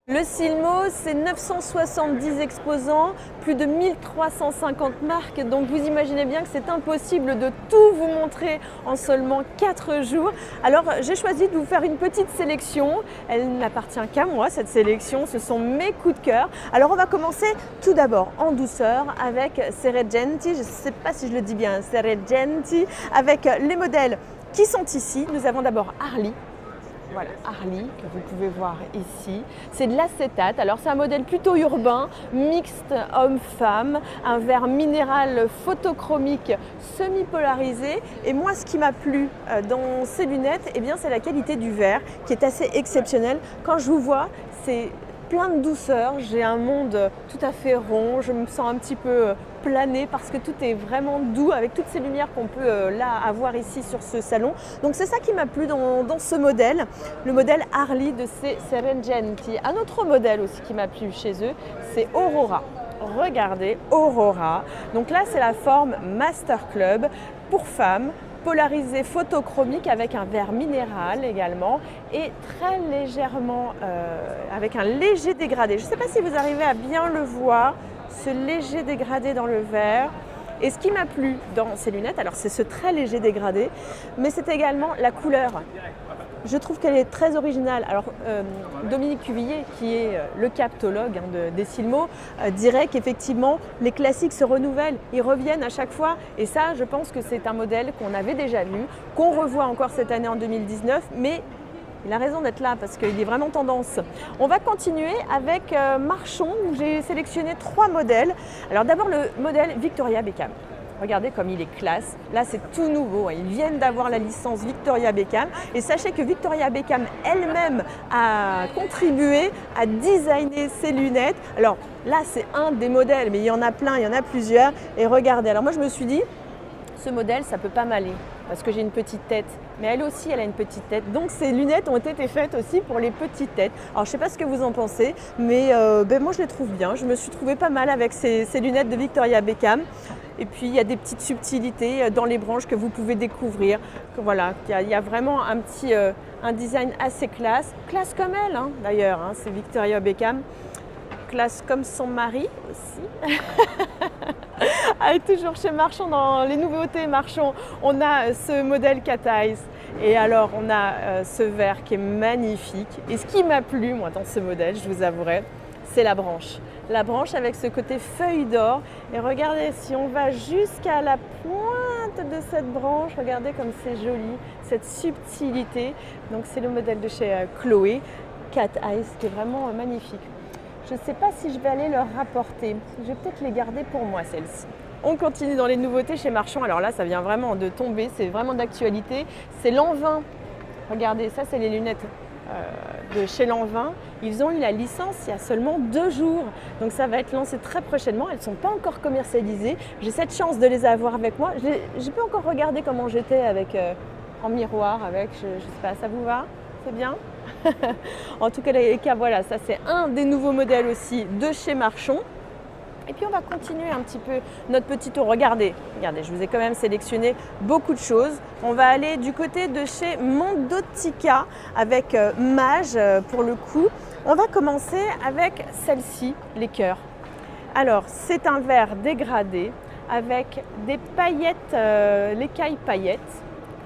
Le Silmo, c'est 970 exposants, plus de 1350 marques, donc vous imaginez bien que c'est impossible de tout vous montrer en seulement 4 jours. Alors j'ai choisi de vous faire une petite sélection, elle n'appartient qu'à moi cette sélection, ce sont mes coups de cœur. Alors on va commencer tout d'abord en douceur avec Serengeti, je ne sais pas si je le dis bien, Serengeti, avec les modèles qui sont ici. Nous avons d'abord Harley. Voilà, Harley, que vous pouvez voir ici. C'est de l'acétate. Alors, c'est un modèle plutôt urbain, mixte homme-femme, un verre minéral photochromique semi-polarisé. Et moi, ce qui m'a plu dans ces lunettes, eh bien, c'est la qualité du verre qui est assez exceptionnelle. Quand je vous vois, c'est plein de douceur. J'ai un monde tout à fait rond. Je me sens un petit peu planer parce que tout est vraiment doux avec toutes ces lumières qu'on peut là avoir ici sur ce salon. Donc c'est ça qui m'a plu dans ce modèle, le modèle Harley de ces Serengeti. Un autre modèle aussi qui m'a plu chez eux, c'est Aurora. Regardez, Aurora. Donc là, c'est la forme Master Club pour femmes, polarisé photochromique avec un verre minéral également et très légèrement avec un léger dégradé. Je ne sais pas si vous arrivez à bien le voir, ce léger dégradé dans le verre. Et ce qui m'a plu dans ces lunettes, alors c'est ce très léger dégradé, mais c'est également la couleur. Je trouve qu'elle est très originale. Alors Dominique Cuvillier, qui est le captologue des Silmo, dirait qu'effectivement les classiques se renouvellent, ils reviennent à chaque fois. Et ça, je pense que c'est un modèle qu'on avait déjà vu, qu'on revoit encore cette année en 2019, mais il a raison d'être là parce qu'il est vraiment tendance. On va continuer avec Marchon, où j'ai sélectionné 3 modèles. Alors d'abord le modèle Victoria Beckham. Regardez comme il est classe. Là, c'est tout nouveau. Ils viennent d'avoir la licence Victoria Beckham. Et sachez que Victoria Beckham elle-même a contribué à designer ces lunettes. Alors là, c'est un des modèles, mais il y en a plein, il y en a plusieurs. Et regardez, alors moi, je me suis dit, ce modèle, ça ne peut pas m'aller parce que j'ai une petite tête. Mais elle aussi, elle a une petite tête. Donc ces lunettes ont été faites aussi pour les petites têtes. Alors je ne sais pas ce que vous en pensez, mais moi je les trouve bien. Je me suis trouvée pas mal avec ces lunettes de Victoria Beckham. Et puis il y a des petites subtilités dans les branches que vous pouvez découvrir. Voilà, il y a vraiment un design assez classe. Classe comme elle d'ailleurs, c'est Victoria Beckham. Classe comme son mari aussi. Ah, toujours chez Marchon, dans les nouveautés Marchon, on a ce modèle Cat Eyes. Et alors, on a ce verre qui est magnifique. Et ce qui m'a plu, moi, dans ce modèle, je vous avouerai, c'est la branche. La branche avec ce côté feuille d'or. Et regardez, si on va jusqu'à la pointe de cette branche, regardez comme c'est joli, cette subtilité. Donc, c'est le modèle de chez Chloé, Cat Eyes, qui est vraiment magnifique. Je ne sais pas si je vais aller leur rapporter. Je vais peut-être les garder pour moi, celles-ci. On continue dans les nouveautés chez Marchon. Alors là, ça vient vraiment de tomber. C'est vraiment d'actualité. C'est Lanvin. Regardez, ça, c'est les lunettes de chez Lanvin. Ils ont eu la licence il y a seulement 2 jours. Donc ça va être lancé très prochainement. Elles ne sont pas encore commercialisées. J'ai cette chance de les avoir avec moi. Je peux encore regarder comment j'étais avec en miroir. Avec, je ne sais pas, ça vous va? C'est bien? En tout cas, les cas, voilà, ça c'est un des nouveaux modèles aussi de chez Marchon. Et puis on va continuer un petit peu notre petit tour. Regardez, je vous ai quand même sélectionné beaucoup de choses. On va aller du côté de chez Mondotica avec Mage pour le coup. On va commencer avec celle-ci, les cœurs. Alors, c'est un verre dégradé avec des paillettes, l'écaille paillettes.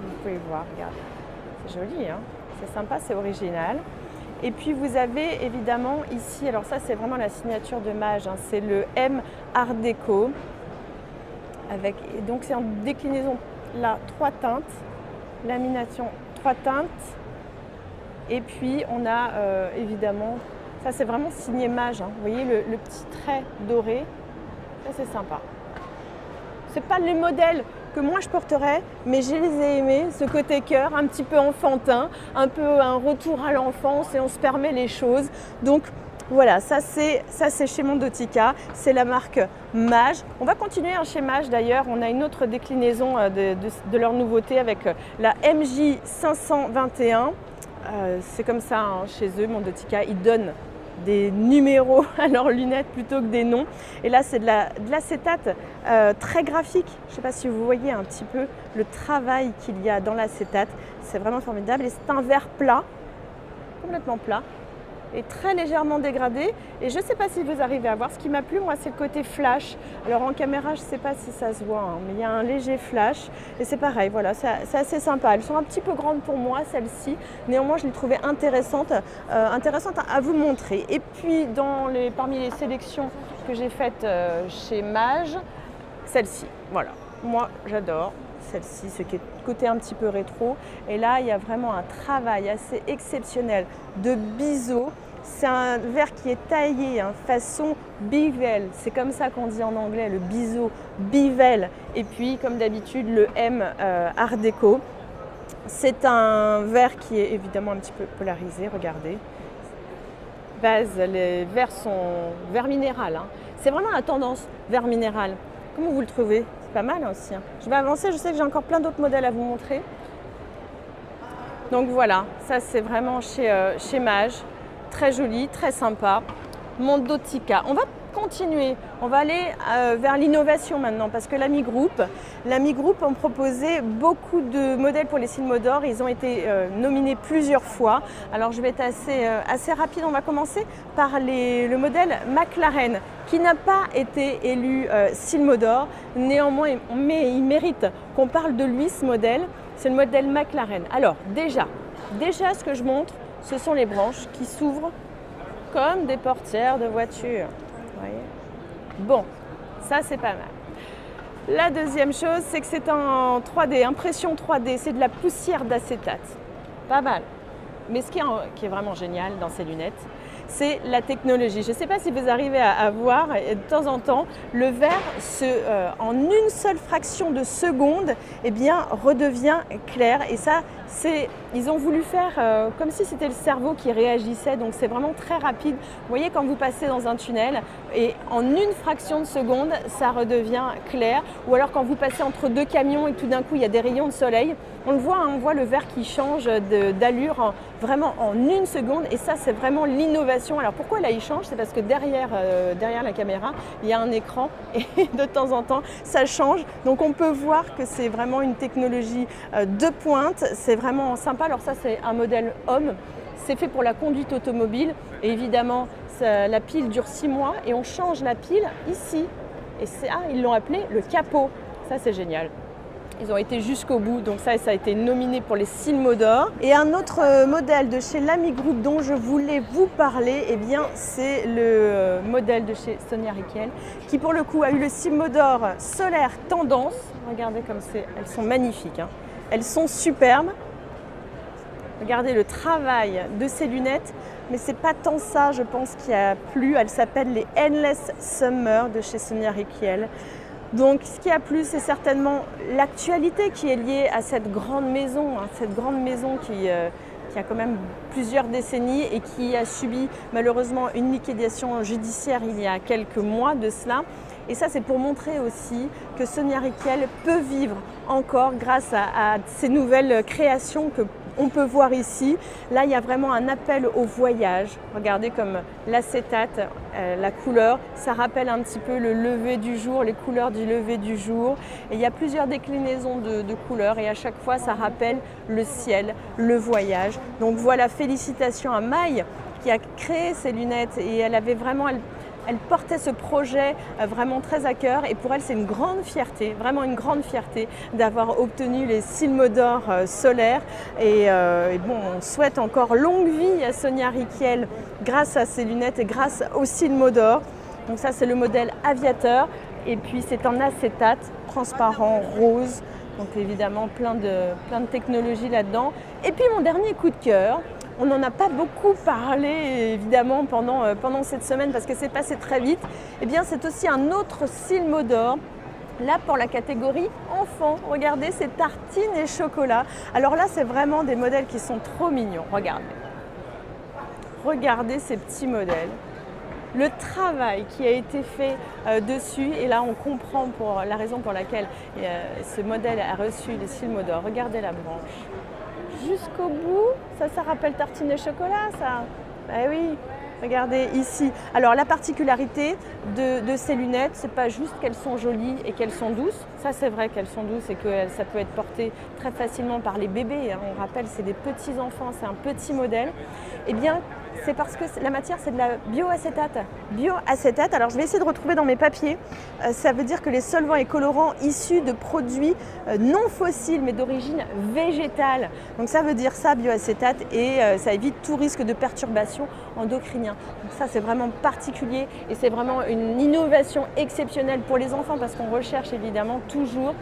Vous pouvez voir, regardez, c'est joli, c'est sympa, c'est original. Et puis vous avez évidemment ici, alors ça c'est vraiment la signature de Mage, c'est le M Art Déco. Donc c'est en déclinaison là 3 teintes, lamination 3 teintes. Et puis on a évidemment, ça c'est vraiment signé Mage, vous voyez le petit trait doré, ça c'est sympa. C'est pas les modèles que moi je porterais, mais je les ai aimés, ce côté cœur, un petit peu enfantin, un peu un retour à l'enfance et on se permet les choses. Donc voilà, ça c'est chez Mondotica, c'est la marque Mage. On va continuer chez Mage d'ailleurs, on a une autre déclinaison de leur nouveauté avec la MJ 521. C'est comme ça chez eux, Mondotica, ils donnent des numéros à leurs lunettes plutôt que des noms. Et là, c'est de l'acétate très graphique. Je ne sais pas si vous voyez un petit peu le travail qu'il y a dans l'acétate. C'est vraiment formidable. Et c'est un verre plat, complètement plat. est très légèrement dégradé. Et je ne sais pas si vous arrivez à voir. Ce qui m'a plu, moi, c'est le côté flash. Alors en caméra, je ne sais pas si ça se voit, hein, mais il y a un léger flash. Et c'est pareil, voilà, c'est assez sympa. Elles sont un petit peu grandes pour moi, celles-ci. Néanmoins, je les trouvais intéressantes à vous montrer. Et puis, parmi les sélections que j'ai faites chez Mage, celle-ci, voilà. Moi, j'adore celle-ci, ce qui est côté un petit peu rétro. Et là, il y a vraiment un travail assez exceptionnel de biseau. C'est un verre qui est taillé façon bevel. C'est comme ça qu'on dit en anglais, le biseau bevel. Et puis, comme d'habitude, le M Art déco. C'est un verre qui est évidemment un petit peu polarisé, regardez. Base, les verres sont verre minéral. C'est vraiment la tendance verre minéral. Comment vous le trouvez? C'est pas mal aussi. Je vais avancer, je sais que j'ai encore plein d'autres modèles à vous montrer. Donc voilà, ça c'est vraiment chez Mage. Très joli, très sympa. Mondotica. On va continuer, on va aller vers l'innovation maintenant parce que l'Ami Group ont proposé beaucoup de modèles pour les Silmodor. Ils ont été nominés plusieurs fois. Alors je vais être assez rapide. On va commencer par le modèle McLaren qui n'a pas été élu Silmodor. Néanmoins, mais il mérite qu'on parle de lui, ce modèle. C'est le modèle McLaren. Alors déjà ce que je montre, ce sont les branches qui s'ouvrent comme des portières de voiture. Vous voyez? Bon, ça c'est pas mal. La deuxième chose, c'est que c'est en 3D, impression 3D, c'est de la poussière d'acétate. Pas mal. Mais ce qui est vraiment génial dans ces lunettes, c'est la technologie. Je ne sais pas si vous arrivez à voir, et de temps en temps, le verre, en une seule fraction de seconde, eh bien, redevient clair. Et ça, ils ont voulu faire comme si c'était le cerveau qui réagissait. Donc, c'est vraiment très rapide. Vous voyez, quand vous passez dans un tunnel, et en une fraction de seconde, ça redevient clair. Ou alors, quand vous passez entre deux camions et tout d'un coup, il y a des rayons de soleil, on le voit, on voit le verre qui change d'allure vraiment en une seconde. Et ça, c'est vraiment l'innovation. Alors pourquoi là il change? C'est parce que derrière la caméra, il y a un écran et de temps en temps, ça change. Donc on peut voir que c'est vraiment une technologie de pointe. C'est vraiment sympa. Alors ça, c'est un modèle homme. C'est fait pour la conduite automobile. Et évidemment, la pile dure 6 mois et on change la pile ici. Et ils l'ont appelé le capot. Ça, c'est génial. Ils ont été jusqu'au bout, donc ça a été nominé pour les Silmodor. Et un autre modèle de chez l'Ami Group dont je voulais vous parler, eh bien, c'est le modèle de chez Sonia Rykiel, qui pour le coup a eu le Silmodor Solaire Tendance. Regardez comme elles sont magnifiques, hein. Elles sont superbes. Regardez le travail de ces lunettes, mais c'est pas tant ça, je pense, qui a plu. Elles s'appellent les Endless Summer de chez Sonia Rykiel. Donc ce qui a plu, c'est certainement l'actualité qui est liée à cette grande maison qui a quand même plusieurs décennies et qui a subi malheureusement une liquidation judiciaire il y a quelques mois de cela. Et ça, c'est pour montrer aussi que Sonia Rykiel peut vivre encore grâce à ces nouvelles créations qu'on peut voir ici. Là, il y a vraiment un appel au voyage. Regardez comme l'acétate, la couleur, ça rappelle un petit peu le lever du jour, les couleurs du lever du jour. Et il y a plusieurs déclinaisons de couleurs et à chaque fois, ça rappelle le ciel, le voyage. Donc voilà, félicitations à Maï qui a créé ces lunettes et elle portait ce projet vraiment très à cœur et pour elle c'est une grande fierté, vraiment une grande fierté d'avoir obtenu les Silmodor solaires et bon, on souhaite encore longue vie à Sonia Rykiel grâce à ces lunettes et grâce aux Silmodor. Donc ça c'est le modèle Aviateur et puis c'est en acétate, transparent, rose, donc évidemment plein de technologies là-dedans. Et puis mon dernier coup de cœur, on n'en a pas beaucoup parlé évidemment pendant cette semaine parce que c'est passé très vite. Eh bien c'est aussi un autre Silmodor, là pour la catégorie enfant. Regardez, c'est tartines et chocolat. Alors là c'est vraiment des modèles qui sont trop mignons, regardez. Regardez ces petits modèles. Le travail qui a été fait dessus, et là on comprend pour la raison pour laquelle ce modèle a reçu les Silmodor. Regardez la branche. Jusqu'au bout, ça rappelle tartine et chocolat, ça. Ben oui, regardez ici. Alors la particularité de ces lunettes, c'est pas juste qu'elles sont jolies et qu'elles sont douces. Ça c'est vrai qu'elles sont douces et que ça peut être porté très facilement par les bébés. On rappelle, c'est des petits enfants, c'est un petit modèle. Eh bien, c'est parce que la matière, c'est de la bioacétate. Bioacétate, alors je vais essayer de retrouver dans mes papiers, ça veut dire que les solvants et colorants issus de produits non fossiles mais d'origine végétale. Donc ça veut dire ça, bioacétate, et ça évite tout risque de perturbation endocrinien. Donc ça, c'est vraiment particulier et c'est vraiment une innovation exceptionnelle pour les enfants parce qu'on recherche évidemment toujours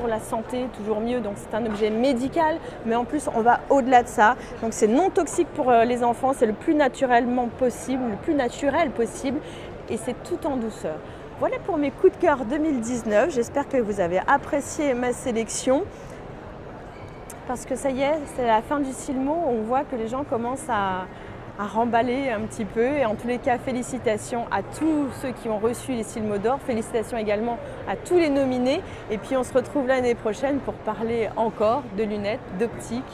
la santé, toujours mieux. Donc c'est un objet médical, mais en plus on va au-delà de ça. Donc c'est non toxique pour les enfants, c'est le plus naturellement possible, le plus naturel possible, et c'est tout en douceur. Voilà pour mes coups de cœur 2019. J'espère que vous avez apprécié ma sélection. Parce que ça y est, c'est la fin du Silmo. On voit que les gens commencent à remballer un petit peu, et en tous les cas, félicitations à tous ceux qui ont reçu les Silmo d'or, félicitations également à tous les nominés, et puis on se retrouve l'année prochaine pour parler encore de lunettes, d'optique.